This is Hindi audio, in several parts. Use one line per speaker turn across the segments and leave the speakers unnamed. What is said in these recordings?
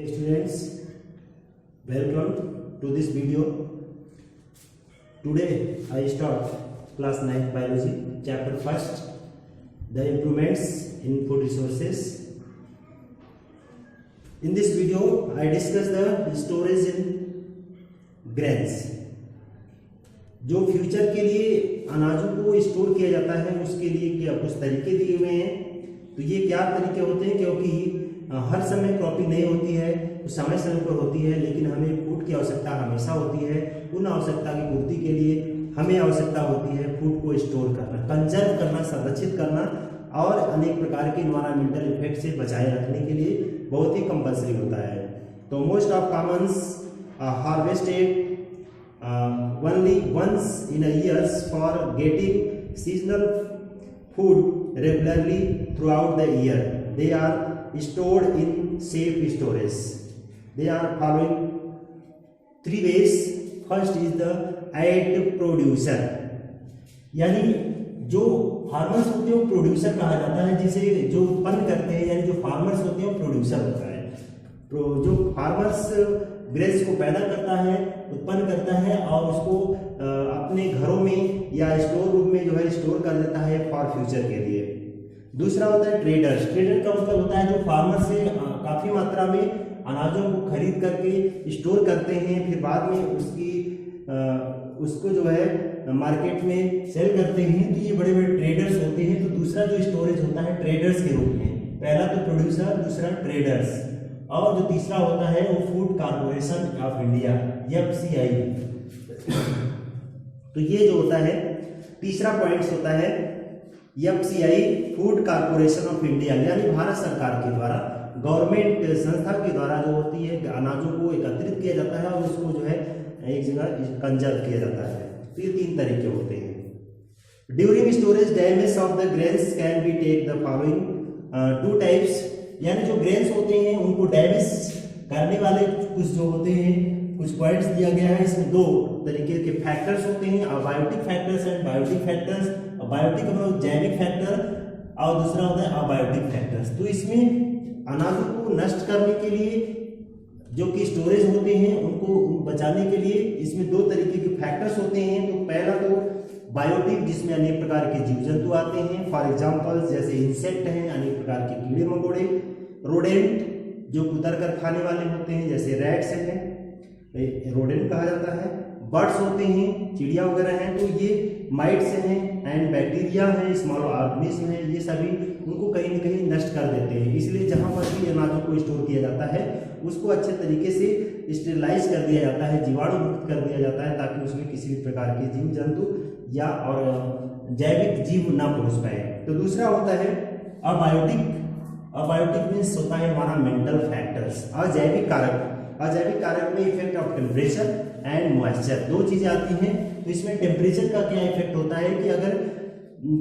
Okay, students, welcome to this video. Today I start class 9th biology, chapter 1st, the improvements in food resources. In this video I discuss the storage in grains. जो फ्यूचर के लिए अनाजों को स्टोर किया जाता है उसके लिए क्या कुछ तरीके दिए हुए हैं। तो ये क्या तरीके होते हैं, क्योंकि हर समय क्रॉपिंग नहीं होती है, समय समय पर होती है, लेकिन हमें फूड की आवश्यकता हमेशा होती है। उन आवश्यकता की पूर्ति के लिए हमें आवश्यकता होती है फूड को स्टोर करना, कंजर्व करना, संरक्षित करना और अनेक प्रकार के इन्वायरमेंटल इफेक्ट से बचाए रखने के लिए बहुत ही कंपल्सरी होता है। तो most of Commons harvested only once in a year for getting seasonal food regularly throughout the year. They are stored in safe storage. They are following three ways. First is the aid producer, यानी जो फार्मर्स होते हैं वो प्रोड्यूसर कहा जाता है, जिसे जो उत्पन्न करते हैं यानी जो फार्मर्स होते हैं वो प्रोड्यूसर होता है। तो जो फार्मर्स ग्रेन्स को पैदा करता है, उत्पन्न करता है और उसको अपने घरों में या स्टोर रूम में जो है स्टोर कर देता है फॉर फ्यूचर के लिए। दूसरा होता है ट्रेडर्स। ट्रेडर का मतलब होता है जो फार्मर से काफी मात्रा में अनाजों को खरीद करके स्टोर करते हैं, फिर बाद में उसको जो है मार्केट में सेल करते हैं। तो ये बड़े बड़े ट्रेडर्स होते हैं। तो दूसरा जो स्टोरेज होता है ट्रेडर्स के रूप में, पहला तो प्रोड्यूसर, दूसरा ट्रेडर्स, और जो तीसरा होता है वो food corporation of India, FCI। तो ये जो होता है तीसरा पॉइंट होता है FCI, food corporation of India, यानी भारत सरकार के द्वारा, गवर्नमेंट संस्था के द्वारा जो होती है अनाजों को एकत्रित किया जाता है और उसको जो है एक जगह कंजर्व किया जाता है। तो ये तीन तरीके होते हैं। During storage damage of the grains can be take the following two types, यानी जो ग्रेन्स होते हैं उनको डैमेज करने वाले कुछ जो होते हैं, कुछ पॉइंट्स दिया गया है। इसमें दो तरीके के फैक्टर्स होते हैं, abiotic factors and biotic factors. Abiotic मतलब जैविक फैक्टर और दूसरा होता है अबायोटिक फैक्टर्स। तो इसमें अनाजों को नष्ट करने के लिए जो कि स्टोरेज होते हैं उनको बचाने के लिए इसमें दो तरीके के फैक्टर्स होते हैं। तो पहला तो बायोटिक, जिसमें अनेक प्रकार के जीव जंतु आते हैं, फॉर एग्जांपल जैसे इंसेक्ट हैं, अनेक प्रकार के कीड़े मकोड़े, रोडेंट जो कुतर कर खाने वाले होते हैं जैसे रैट्स हैं, रोडेंट कहा जाता है, बर्ड्स होते हैं, चिड़िया वगैरह हैं, तो ये माइट्स हैं, एंड बैक्टीरिया हैं, स्मॉल ऑर्गेनिज्म हैं, ये सभी उनको कहीं न कहीं नष्ट कर देते हैं। इसलिए जहाँ पर भी अनाजों को स्टोर किया जाता है उसको अच्छे तरीके से स्टेरिलाइज कर दिया जाता है, जीवाणु मुक्त कर दिया जाता है, ताकि उसमें किसी भी प्रकार के जीव जंतु या और जैविक जीव ना पहुंच पाए। तो दूसरा होता है अबायोटिक। अबायोटिक मीन्स होता है हमारा मेंटल फैक्टर्स, अजैविक कारक। अजैविक कारक में effect of temperature and moisture, दो चीजें आती हैं। तो इसमें टेम्परेचर का क्या इफेक्ट होता है कि अगर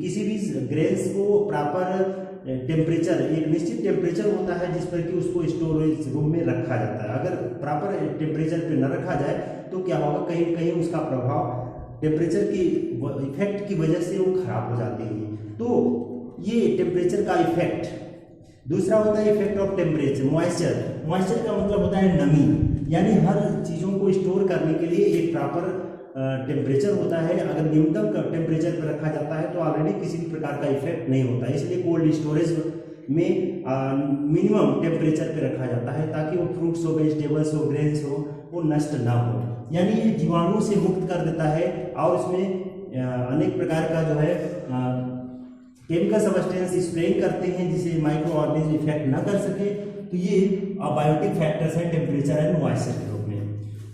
किसी भी ग्रेन्स को प्रॉपर टेम्परेचर, एक निश्चित टेम्परेचर होता है जिस पर कि उसको स्टोरेज रूम में रखा जाता है, अगर प्रॉपर टेम्परेचर पे न रखा जाए तो क्या होगा, कहीं कहीं उसका प्रभाव टेम्परेचर की इफेक्ट की वजह से वो खराब हो जाते हैं। तो ये टेम्परेचर का इफेक्ट। दूसरा होता है effect of temperature, moisture. Moisture का मतलब होता है नमी, यानी हर चीज़ों को स्टोर करने के लिए एक प्रॉपर टेम्परेचर होता है। अगर न्यूनतम टेम्परेचर पर रखा जाता है तो ऑलरेडी किसी भी प्रकार का इफेक्ट नहीं होता है। इसलिए कोल्ड स्टोरेज में मिनिमम टेम्परेचर पे रखा जाता है ताकि वो फ्रूट्स हो, वेजिटेबल्स हो, ग्रेन्स हो, वो नष्ट ना हो, यानी ये जीवाणु से मुक्त कर देता है और उसमें अनेक प्रकार का जो है केमिकल सब्सटेंस स्प्रेइंग करते हैं जिसे माइक्रो ऑर्गेनिज्म इफेक्ट ना कर सके। तो ये अबायोटिक फैक्टर्स है टेम्परेचर एंड मॉइस्चर के रूप में।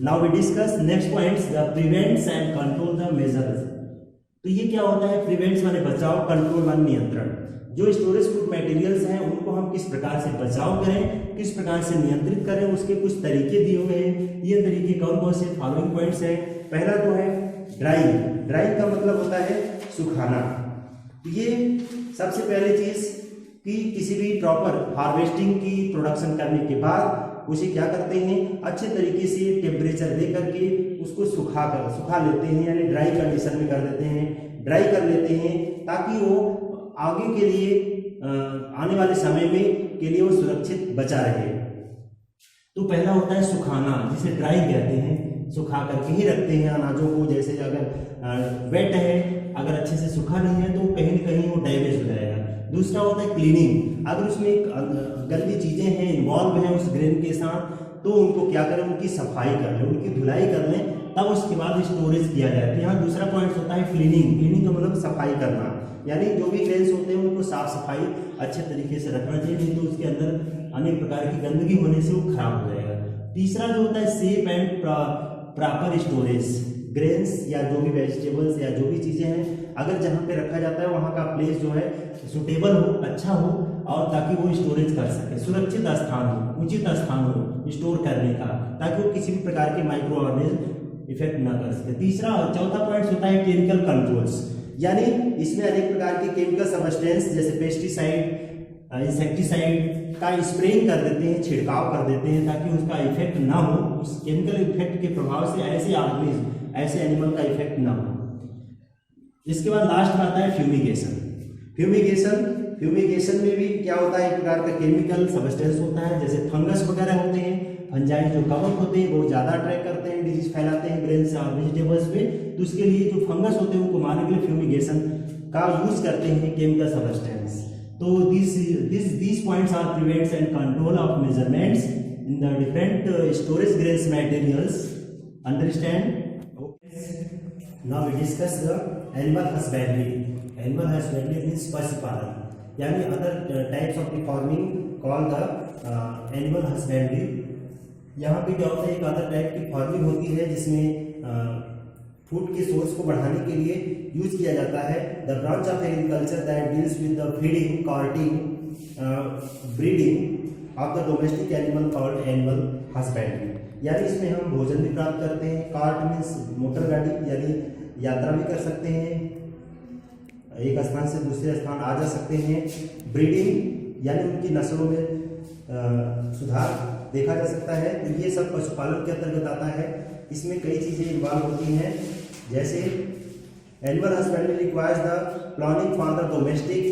Now we discuss next points, the prevents and control the measures. तो ये क्या होता है, प्रिवेंट्स माने बचाव, कंट्रोल माने नियंत्रण। जो स्टोरेज फूड मटेरियल्स हैं उनको हम किस प्रकार से बचाव करें, किस प्रकार से नियंत्रित करें, उसके कुछ तरीके दिए हुए हैं। ये तरीके कौन कौन से, फॉलोइंग पॉइंट्स हैं। पहला तो है ड्राइंग। ड्राइंग का मतलब होता है सुखाना। ये सबसे पहले चीज कि किसी भी प्रॉपर हार्वेस्टिंग की प्रोडक्शन करने के बाद उसे क्या करते हैं, अच्छे तरीके से टेम्परेचर दे करके उसको सुखा लेते हैं, यानी ड्राई कंडीशन में कर देते हैं, ड्राई कर लेते हैं, ताकि वो आगे के लिए आने वाले समय में के लिए वो सुरक्षित बचा रहे। तो पहला होता है सुखाना, जिसे ड्राइंग कहते हैं, सुखा करके ही रखते हैं अनाजों को। जैसे अगर वेट है, अगर अच्छे से सूखा नहीं है तो कहीं न कहीं वो डैमेज हो जाएगा। दूसरा होता है क्लीनिंग, अगर उसमें गंदी चीज़ें हैं, इन्वॉल्व हैं उस ग्रेन के साथ, तो उनको क्या करें, उनकी सफाई कर लें, उनकी धुलाई कर लें, तब उसके बाद स्टोरेज किया जाए। तो यहाँ दूसरा पॉइंट होता है क्लीनिंग। क्लीनिंग का मतलब सफाई करना, यानी जो भी ग्रेन्स होते हैं उनको साफ सफाई अच्छे तरीके से रखना चाहिए, नहीं तो उसके अंदर अनेक प्रकार की गंदगी होने से वो खराब हो जाएगा। तीसरा जो होता है safe and proper storage. Grains या जो भी वेजिटेबल्स या जो भी चीज़ें हैं, अगर जहाँ पे रखा जाता है वहाँ का प्लेस जो है सुटेबल हो, अच्छा हो, और ताकि वो स्टोरेज कर सके, सुरक्षित स्थान हो, उचित स्थान हो स्टोर करने का, ताकि वो किसी भी प्रकार के माइक्रो ऑर्गेनिज्म इफेक्ट ना कर सके। चौथा पॉइंट होता है केमिकल कंट्रोल्स, यानी इसमें अनेक प्रकार के केमिकल सब्सटेंस जैसे पेस्टिसाइड, इंसेक्टिसाइड का स्प्रेइंग कर देते हैं, छिड़काव कर देते हैं, ताकि उसका इफेक्ट ना हो, उस केमिकल इफेक्ट के प्रभाव से ऐसे ऑर्गेनिज्म, ऐसे एनिमल का इफेक्ट ना हो। इसके बाद लास्ट में आता है फ्यूमिगेशन। फ्यूमिगेशन में भी क्या होता है, एक प्रकार का केमिकल सब्सटेंस होता है, जैसे फंगस वगैरह होते हैं, फंजाई जो कवक होते हैं वो ज़्यादा अट्रैक्ट करते हैं, डिजीज फैलाते हैं ग्रेन्स और वेजिटेबल्स पे, तो उसके लिए जो फंगस होते हैं उनको मारने के लिए फ्यूमिगेशन का यूज करते हैं केमिकल सब्सटेंस। तो these points are prevents and control of measurements in the different storage grains materials. Understand? Okay. Now we discuss the animal husbandry. Animal husbandry means पशुपालन, यानी other types of the farming called the animal husbandry. यहाँ पे क्या होता है, एक अदर टाइप की फार्मिंग होती है जिसमें फूड के सोर्स को बढ़ाने के लिए यूज किया जाता है। The branch of agriculture that deals with the feeding, carting, breeding of the domestic animal called animal husbandry. यानी इसमें हम भोजन भी प्राप्त करते हैं, कार्ट मीन्स मोटर गाड़ी, यानी यात्रा भी कर सकते हैं, एक स्थान से दूसरे स्थान आ जा सकते हैं। ब्रीडिंग यानी उनकी नस्लों में सुधार देखा जा सकता है। तो ये सब पशुपालन के अंतर्गत आता है। इसमें कई चीज़ें इन्वॉल्व होती हैं, जैसे animal husbandry requires the planning for the domestic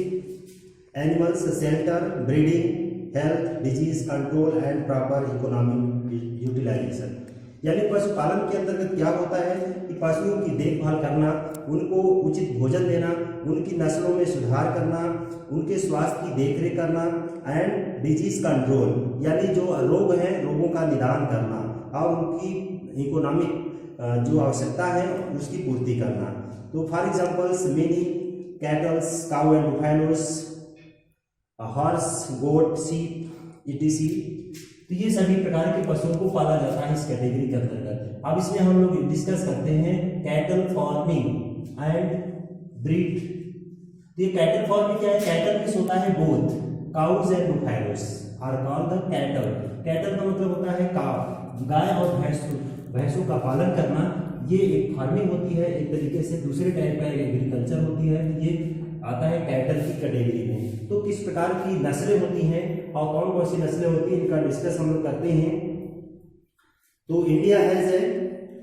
animals, shelter, breeding, health, disease control and proper economic utilization. यानी पशुपालन के अंतर्गत क्या होता है कि पशुओं की देखभाल करना, उनको उचित भोजन देना, उनकी नस्लों में सुधार करना, उनके स्वास्थ्य की देखरेख करना, एंड डिजीज कंट्रोल यानी जो रोग हैं रोगों का निदान करना, और उनकी इकोनॉमिक जो आवश्यकता है उसकी पूर्ति करना। तो for examples many cattles, cow and buffaloes, horse, goat, sheep etc. तो ये सभी प्रकार के पशुओं को पाला जाता है इस कैटेगरी के अंतर्गत। अब इसमें हम लोग डिस्कस करते हैं कैटल फार्मिंग एंड ब्रीड। तो ये कैटल फार्मिंग क्या है, कैटल मीन्स होता है both cows and buffaloes are called the cattle. Cattle का मतलब होता है काव, गाय और भैंसों का पालन करना। ये एक फार्मिंग होती है, एक तरीके से दूसरे टाइप का एग्रीकल्चर होती है। ये आता है कैटल की कैटेगरी में। तो किस प्रकार की नस्लें होती हैं और कौन कौन सी नस्लें होती हैं, इनका डिस्कस हम लोग करते हैं। तो India has a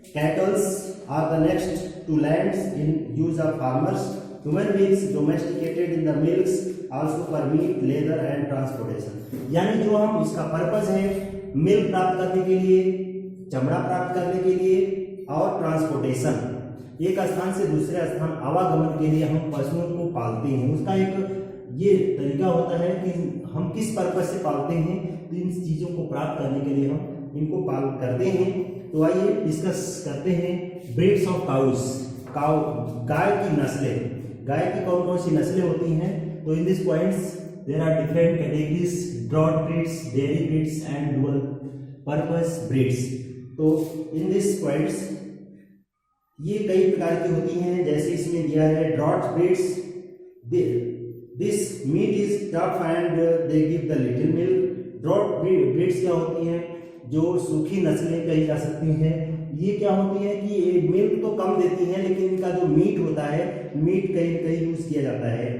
cattles are the next to lands in use of farmers. Human beings domesticated in the milks also for meat, leather and transportation. यानी जो हम इसका पर्पज है मिल्क प्राप्त करने के लिए, चमड़ा प्राप्त करने के लिए और ट्रांसपोर्टेशन, एक स्थान से दूसरे स्थान आवागमन के लिए हम पशुओं को पालते हैं। उसका एक ये तरीका होता है कि हम किस पर्पज से पालते हैं, तो इन चीज़ों को प्राप्त करने के लिए हम इनको पाल करते हैं। तो आइए डिस्कस करते हैं ब्रीड्स ऑफ काउस। काउ गाय की नस्लें, गाय की कौन कौन सी नस्लें होती हैं। तो in this points there are different categories, broad breeds, dairy breeds and dual purpose breeds. तो इन दिस पॉइंट्स ये कई प्रकार की होती हैं, जैसे इसमें दिया है draught breeds, this meat is tough and they give the little milk. Draught breeds क्या होती हैं, जो सूखी नस्लें कही जा सकती हैं। ये क्या होती है कि ये मिल्क तो कम देती हैं, लेकिन इनका जो मीट होता है, मीट कहीं कहीं यूज किया जाता है।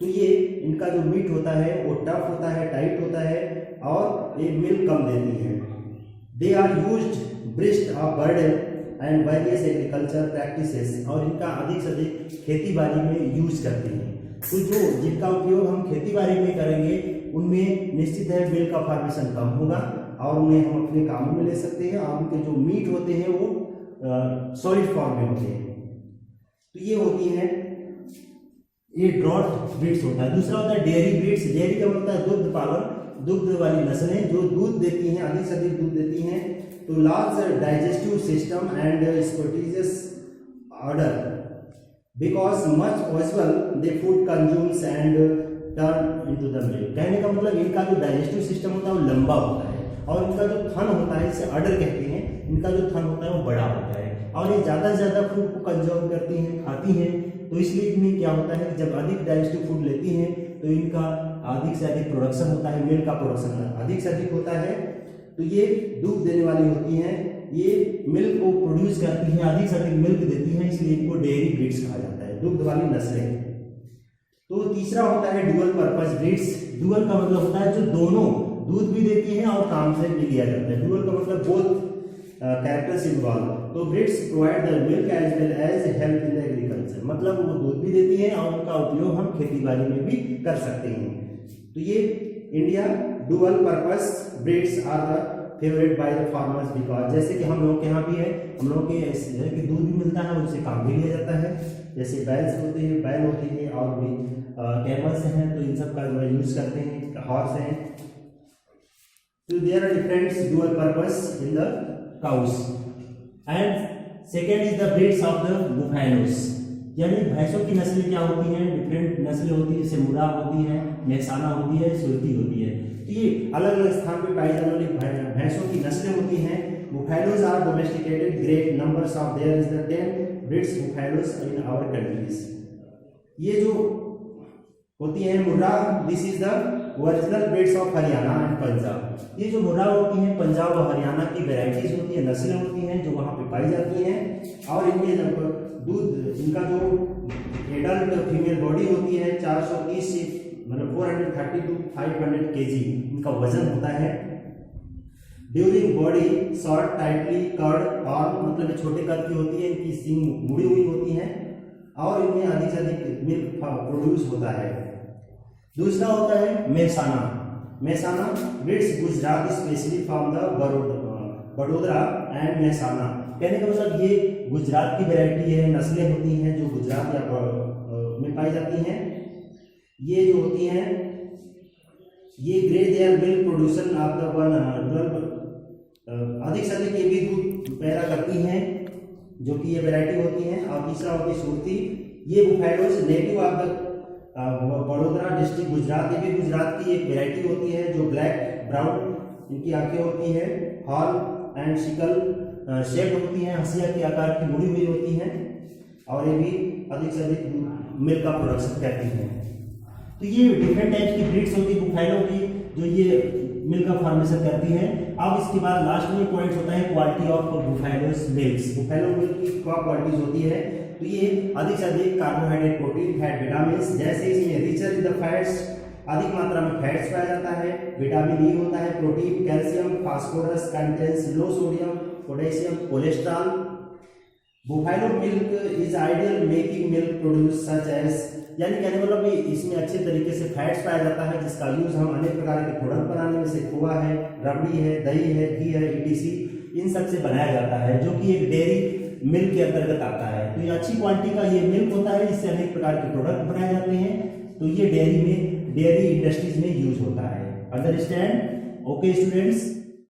तो ये इनका जो मीट होता है वो टफ होता है, टाइट होता है और ये मिल्क कम देती हैं। They are used breast of bird and various agriculture practices, और इनका अधिक से अधिक खेती बाड़ी में यूज करते हैं। तो जो जिनका उपयोग हम खेती बाड़ी में करेंगे उनमें निश्चित है मिल्क का फॉर्मेशन कम होगा और उन्हें हम अपने कामों में ले सकते हैं, और उनके जो मीट होते हैं वो सॉलिड फॉर्म में होते हैं। तो ये होती हैं, ये ड्रॉट ब्रीड्स होता है। दूसरा होता है डेयरी ब्रीड्स। डेयरी का मतलब होता है दुग्ध पालन, दुग्ध वाली नस्लें जो दूध देती हैं, अधिक से अधिक दूध देती हैं। तो लार्ज डाइजेस्टिव सिस्टम एंड स्पोर्टिजियस order because much possible they food consumes and turn into the milk. कहने का मतलब इनका जो डाइजेस्टिव सिस्टम होता है वो लंबा होता है, और इनका जो थन होता है, इसे अडर कहते हैं, इनका जो थन होता है वो बड़ा होता है, और ये ज़्यादा से ज़्यादा फूड को कंज्यूम करती हैं, खाती हैं। तो इसलिए इनमें क्या होता है कि जब अधिक डाइजेस्टिव फूड लेती हैं तो इनका अधिक से अधिक प्रोडक्शन होता है, मिल्क का प्रोडक्शन अधिक से अधिक होता है। तो ये दूध देने वाली होती हैं, ये मिल्क को प्रोड्यूस करती हैं, अधिक से अधिक मिल्क देती हैं, इसलिए इनको डेयरी ब्रीड्स कहा जाता है, दुग्ध वाली नस्लें। तो तीसरा होता है डुअल पर्पस ब्रीड्स। डुअल का मतलब होता है जो दोनों दूध भी देती हैं और काम से भी लिया जाता है। डुअल का मतलब बोथ कैरेक्टर्स इन्वॉल्व। तो breeds provide the milk as well as help in the agriculture, मतलब वो दूध भी देती हैं और उनका उपयोग हम खेती बाड़ी में भी कर सकते हैं। तो ये India dual purpose breeds are the favourite by the farmers because, जैसे कि हम लोग के यहाँ भी है, हम लोग के ऐसे है कि दूध भी मिलता है, उनसे काम भी लिया जाता है। जैसे बैल्स होते हैं, बैल होती है, और भी कैमल्स हैं, तो इन सब का जो है यूज करते हैं, हॉर्स हैं। तो there are different dual purpose in the cows. And second is the breeds of the buffaloes, यानी भैंसों की नस्लें क्या होती हैं, डिफरेंट नस्लें होती है, जैसे मुर्रा होती है, मेहसाना होती है, सुरती होती है। तो ये अलग अलग स्थान पे पाई जाने वाली भैंसों की नस्लें होती हैं। Buffaloes are domesticated great numbers of there is the 10 breeds buffaloes in our countries. ये जो होती है Murrah, this is the original breeds of Haryana and Punjab. ये जो मुर्रा होती हैं पंजाब और हरियाणा की वेराइटीज होती है, नस्लें होती हैं जो वहाँ पे पाई जाती हैं। और इनमें जब दूध, इनका जो एडल्ट फीमेल बॉडी होती है 430 से मतलब 430 to 500 kg इनका वजन होता है। During body short tightly curd और मतलब छोटे कद की होती है, इनकी सींग मुड़ी हुई होती हैं, और इनमें अधिक से अधिक मिल्क प्रोड्यूस होता है। दूसरा होता है Mehsana. Mehsana breeds Gujarat specially from the Vadodara and Mehsana. कहने का मतलब ये गुजरात की वैरायटी है, नस्लें होती हैं जो गुजरात या में पाई जाती हैं। ये जो होती हैं ये grey their milk production of the 12 अधिक से अधिक ये भी दूध पैदा करती हैं, जो कि ये वैरायटी होती हैं। और तीसरा होती है सुरती। ये buffaloes native of the Vadodara district Gujarat, ये भी गुजरात की एक वैरायटी होती है जो ब्लैक ब्राउन इनकी आंखें होती हैं, हॉर्न एंड शिकल शेप होती हैं, हंसिया के आकार की मुड़ी हुई होती हैं, और ये भी अधिक से अधिक मिल्क का प्रोडक्शन करती हैं। तो ये डिफरेंट टाइप्स की ब्रीड्स होती है बुफैलो की, जो ये मिल्क का फॉर्मेशन करती है। अब इसके बाद लास्ट में पॉइंट होता है quality of buffaloes milks. Buffalo milk की क्या क्वालिटीज होती है, तो ये अधिक से अधिक कार्बोहाइड्रेट, प्रोटीन, फैट, विटामिन, जैसे इसमें रिचर इन द फैट्स, अधिक मात्रा में फैट्स पाया जाता है, विटामिन ई होता है, protein, calcium, phosphorus, contains low sodium, potassium, cholesterol. Buffalo milk is ideal making milk produce such as, यानी कहने मतलब इसमें अच्छे तरीके से फैट्स पाया जाता है, जिसका यूज हम अनेक प्रकार के प्रोडक्ट बनाने में से खोआ है, रबड़ी है, दही है, घी है, ईटीसी इन सब से बनाया जाता है, जो कि एक डेयरी मिल्क के अंतर्गत आता है। तो ये अच्छी क्वालिटी का ये मिल्क होता है, इससे अनेक प्रकार के प्रोडक्ट बनाए जाते हैं। तो ये डेयरी इंडस्ट्रीज में यूज होता है। अंडरस्टैंड? Okay students.